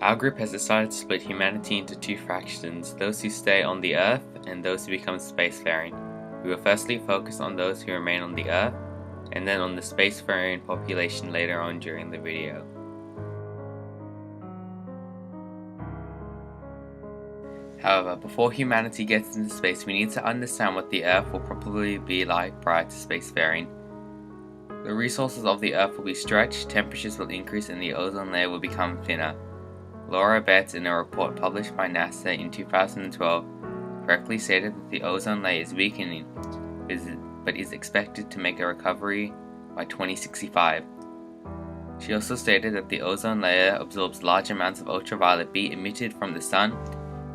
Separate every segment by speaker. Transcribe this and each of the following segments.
Speaker 1: Our group has decided to split humanity into two fractions, those who stay on the Earth and those who become spacefaring. We will firstly focus on those who remain on the Earth, and then on the spacefaring population later on during the video. However, before humanity gets into space, we need to understand what the Earth will probably be like prior to spacefaring. The resources of the Earth will be stretched, temperatures will increase, and the ozone layer will become thinner. Laura Betts, in a report published by NASA in 2012, correctly stated that the ozone layer is weakening, but is expected to make a recovery by 2065. She also stated that the ozone layer absorbs large amounts of ultraviolet B emitted from the sun,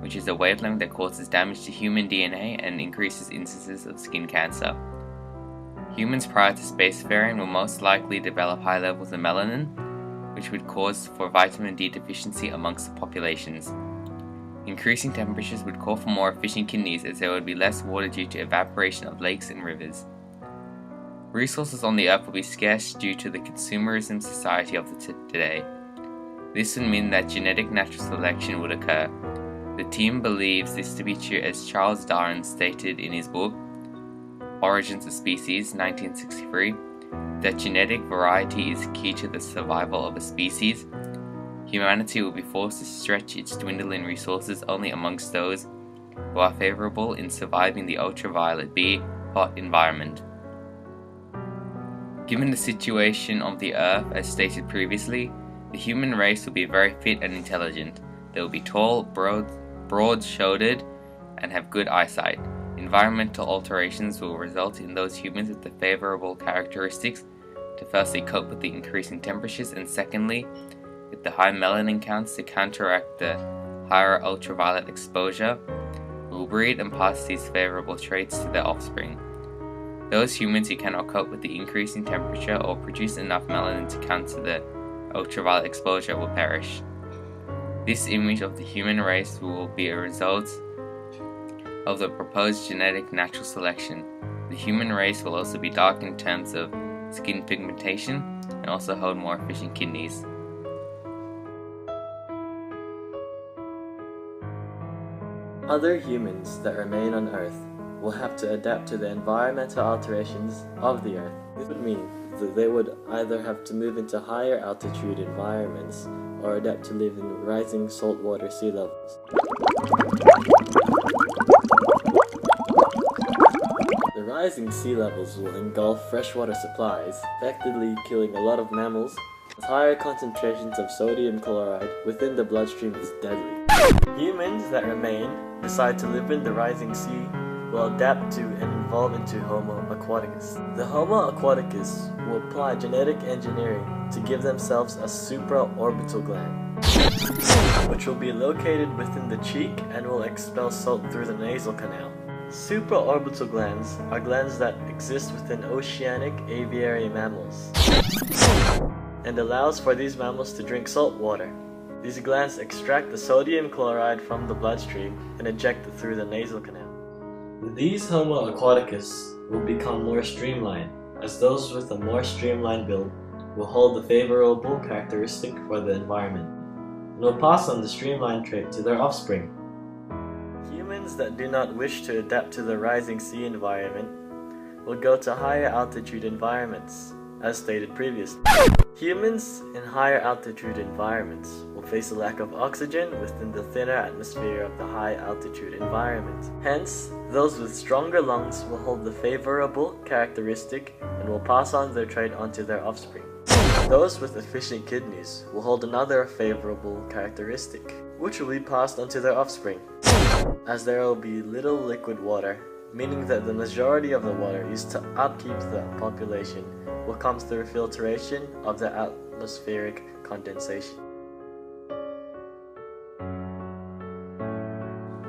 Speaker 1: which is a wavelength that causes damage to human DNA and increases instances of skin cancer. Humans prior to spacefaring will most likely develop high levels of melanin, which would cause for vitamin D deficiency amongst the populations. Increasing temperatures would call for more efficient kidneys, as there would be less water due to evaporation of lakes and rivers. Resources on the Earth will be scarce due to the consumerism society of today. This would mean that genetic natural selection would occur. The team believes this to be true, as Charles Darwin stated in his book, Origins of Species, 1963, that genetic variety is key to the survival of a species. Humanity will be forced to stretch its dwindling resources only amongst those who are favorable in surviving the ultraviolet B hot environment. Given the situation of the Earth, as stated previously, the human race will be very fit and intelligent. They will be tall, broad-shouldered, and have good eyesight. Environmental alterations will result in those humans with the favorable characteristics to firstly cope with the increasing temperatures, and secondly, with the high melanin counts to counteract the higher ultraviolet exposure, will breed and pass these favorable traits to their offspring. Those humans who cannot cope with the increasing temperature or produce enough melanin to counter the ultraviolet exposure will perish. This image of the human race will be a result of the proposed genetic natural selection. The human race will also be dark in terms of skin pigmentation and also hold more efficient kidneys.
Speaker 2: Other humans that remain on Earth will have to adapt to the environmental alterations of the Earth. This would mean that they would either have to move into higher altitude environments or adapt to live in rising saltwater sea levels. The rising sea levels will engulf freshwater supplies, effectively killing a lot of mammals, as higher concentrations of sodium chloride within the bloodstream is deadly. Humans that remain decide to live in the rising sea will adapt to and evolve into Homo aquaticus. The Homo aquaticus will apply genetic engineering to give themselves a supraorbital gland, which will be located within the cheek and will expel salt through the nasal canal. Supraorbital glands are glands that exist within oceanic aviary mammals and allows for these mammals to drink salt water. These glands extract the sodium chloride from the bloodstream and eject it through the nasal canal. These Homo aquaticus will become more streamlined, as those with a more streamlined build will hold the favorable characteristic for the environment and will pass on the streamlined trait to their offspring. Humans that do not wish to adapt to the rising sea environment will go to higher altitude environments, as stated previously. Humans in higher altitude environments will face a lack of oxygen within the thinner atmosphere of the high altitude environment. Hence, those with stronger lungs will hold the favorable characteristic and will pass on their trait onto their offspring. Those with efficient kidneys will hold another favorable characteristic, which will be passed onto their offspring, as there will be little liquid water, meaning that the majority of the water used to upkeep the population will come through filtration of the atmospheric condensation.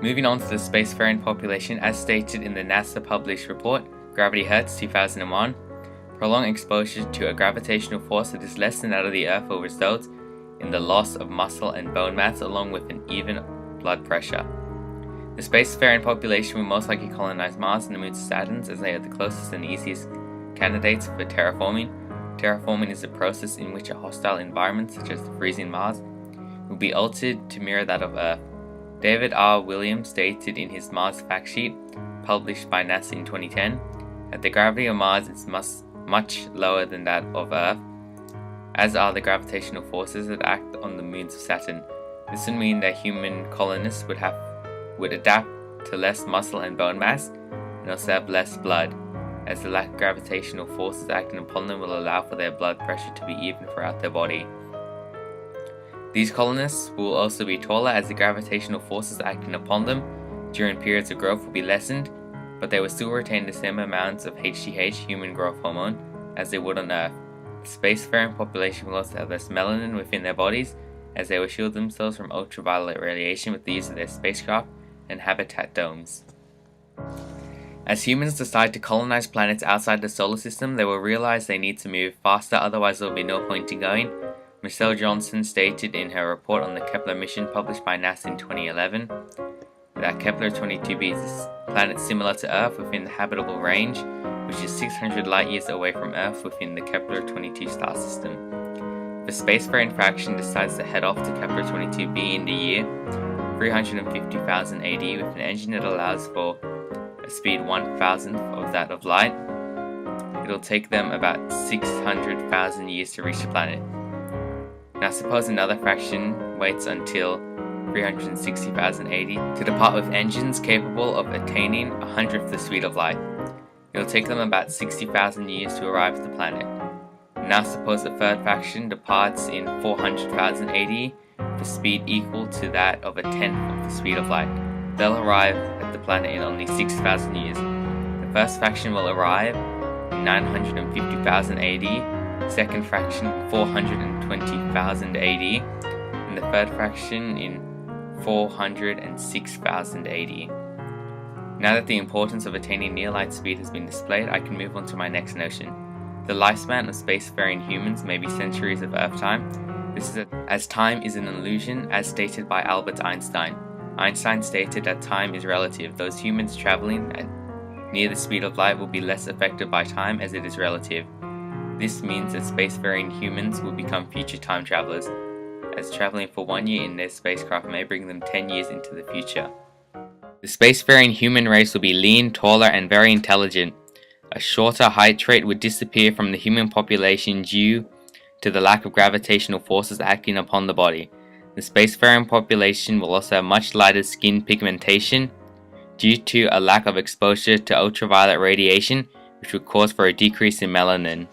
Speaker 1: Moving on to the spacefaring population, as stated in the NASA published report, Gravity Hurts 2001, prolonged exposure to a gravitational force that is less than that of the Earth will result in the loss of muscle and bone mass along with an even blood pressure. The spacefaring population will most likely colonize Mars and the moons of Saturn, as they are the closest and easiest candidates for terraforming. Terraforming is a process in which a hostile environment, such as the freezing Mars, will be altered to mirror that of Earth. David R. Williams stated in his Mars fact sheet, published by NASA in 2010, that the gravity of Mars is much lower than that of Earth, as are the gravitational forces that act on the moons of Saturn. This would mean that human colonists would adapt to less muscle and bone mass, and also have less blood, as the lack of gravitational forces acting upon them will allow for their blood pressure to be even throughout their body. These colonists will also be taller, as the gravitational forces acting upon them during periods of growth will be lessened, but they will still retain the same amounts of HGH, human growth hormone, as they would on Earth. The spacefaring population will also have less melanin within their bodies, as they will shield themselves from ultraviolet radiation with the use of their spacecraft and habitat domes. As humans decide to colonize planets outside the solar system, they will realize they need to move faster, otherwise there will be no point in going. Michelle Johnson stated in her report on the Kepler mission published by NASA in 2011 that Kepler 22b is a planet similar to Earth within the habitable range, which is 600 light years away from Earth within the Kepler 22 star system. If a spacefaring faction decides to head off to Kepler 22b in the year 350,000 AD with an engine that allows for a speed 1,000th of that of light, it'll take them about 600,000 years to reach the planet. Now suppose another faction waits until 360,000 AD to depart with engines capable of attaining 100th the speed of light. It'll take them about 60,000 years to arrive at the planet. Now suppose a third faction departs in 400,000 AD with a speed equal to that of a tenth of the speed of light. They'll arrive at the planet in only 6,000 years. The first faction will arrive in 950,000 AD, second faction 420,000 AD, and the third faction in 406,000 AD. Now that the importance of attaining near light speed has been displayed, I can move on to my next notion. The lifespan of spacefaring humans may be centuries of Earth time. This is as time is an illusion, as stated by Albert Einstein. Einstein stated that time is relative. Those humans traveling at near the speed of light will be less affected by time, as it is relative. This means that spacefaring humans will become future time travelers, as traveling for 1 year in their spacecraft may bring them 10 years into the future. The spacefaring human race will be lean, taller, and very intelligent. A shorter height trait would disappear from the human population due to the lack of gravitational forces acting upon the body. The spacefaring population will also have much lighter skin pigmentation due to a lack of exposure to ultraviolet radiation, which would cause for a decrease in melanin.